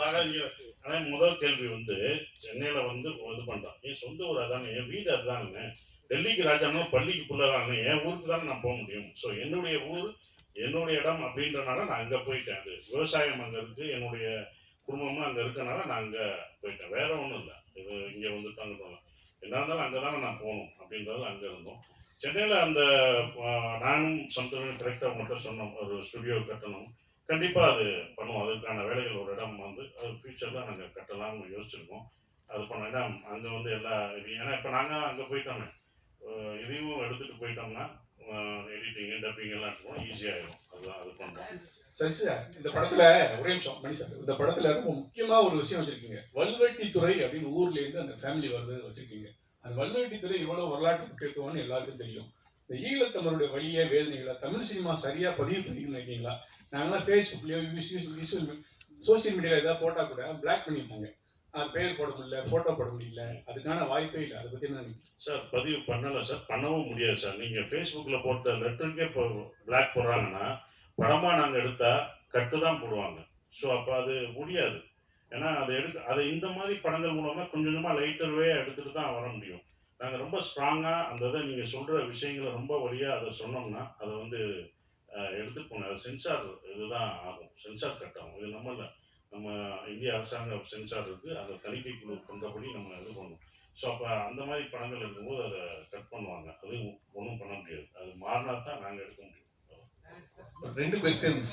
ஆனால் முதல் கேள்வி வந்து சென்னையில் வந்து இது பண்ணுறான். என் சொந்த ஊர் அதானே, என் வீடு அதுதானுங்க. டெல்லிக்கு ராஜானாலும் பள்ளிக்கு புள்ள தானே, என் ஊருக்கு தானே நான் போக முடியும். ஸோ என்னுடைய ஊர் என்னுடைய இடம் அப்படின்றனால நான் அங்கே போயிட்டேன். அது விவசாயம் அங்கே இருக்குது, என்னுடைய குடும்பமும் அங்கே இருக்கனால நான் அங்கே போயிட்டேன். வேற ஒன்றும் இல்லை. இது இங்கே வந்துட்டாங்க என்ன இருந்தாலும் அங்கே தானே நான் போகணும் அப்படின்றது அங்கே இருந்தோம். சென்னையில் அந்த நானும் சந்தோஷம் கரெக்டாக மட்டும் சொன்னோம், ஒரு ஸ்டுடியோ கட்டணும். கண்டிப்பாக அது பண்ணுவோம். அதுக்கான வேலைகள் ஒரு இடம் வந்து அது ஃபியூச்சரில் நாங்கள் கட்டலாம்னு யோசிச்சிருக்கோம். அது பண்ண இடம் அங்கே வந்து எல்லா இதையும் ஏன்னா இப்போ நாங்கள் அங்கே போயிட்டோமே, இதையும் எடுத்துகிட்டு போயிட்டோம்னா எடிட்டிங் டப்பிங் எல்லாம் இருக்கும், ஈஸியாகிடும். அதுதான் அது பண்ணுறோம். சரி சார், இந்த படத்துல ஒரே நிமிஷம் மணி சார், இந்த படத்துல ரொம்ப முக்கியமா ஒரு விஷயம் வச்சிருக்கீங்க. வல்வெட்டித்துறை அப்படின்னு ஊர்ல இருந்து அந்த ஃபேமிலி வருது வச்சிருக்கீங்க. அந்த வல்வெட்டித்துறை இவ்வளவு வரலாற்று முக்கியத்துவம்னு எல்லாருக்கும் தெரியும். இந்த ஈழத்தமிழுடைய வழிய வேதனைகளை தமிழ் சினிமா சரியா பதிவு பண்ணிக்கணும்னு நினைக்கிறீங்களா? நாங்களாம் ஃபேஸ்புக்லயோ சோசியல் மீடியாவில் ஏதாவது போட்டா கூட பிளாக் பண்ணியிருந்தாங்க. பேர் போட முடியல, போட்டோ போட முடியல, அதுக்கான வாய்ப்பே இல்லை. அதை பத்தி என்ன சார்? பதிவு பண்ணலை சார், பண்ணவும் முடியாது சார். நீங்கள் ஃபேஸ்புக்கில் போட்ட லெட்டருக்கே இப்போ பிளாக் போடுறாங்கன்னா, படமாக நாங்கள் எடுத்தால் கட்டு தான் போடுவாங்க. ஸோ அப்போ அது முடியாது. ஏன்னா அதை இந்த மாதிரி படங்கள் மூலமாக கொஞ்சம் கொஞ்சமாக லைட்டர்வே எடுத்துகிட்டு தான் வர முடியும். நாங்கள் ரொம்ப ஸ்ட்ராங்காக அந்த இதை நீங்கள் சொல்கிற விஷயங்களை ரொம்ப வழியாக அதை சொன்னோம்னா அதை வந்து எடுத்துகிட்டு போனோம். அது சென்சார் இதுதான் ஆகும், சென்சார் கட் ஆகும். இது நம்ம இந்திய அரசாங்க சென்சார் இருக்குது, அந்த தணிக்கை குழு பண்ணுறபடி நம்ம இது பண்ணணும். ஸோ அப்போ அந்த மாதிரி படங்கள் இருக்கும்போது அதை கட் பண்ணுவாங்க. அது ஒன்றும் பண்ண முடியாது. அது மாறினா தான் நாங்கள் எடுக்க முடியும். 2 questions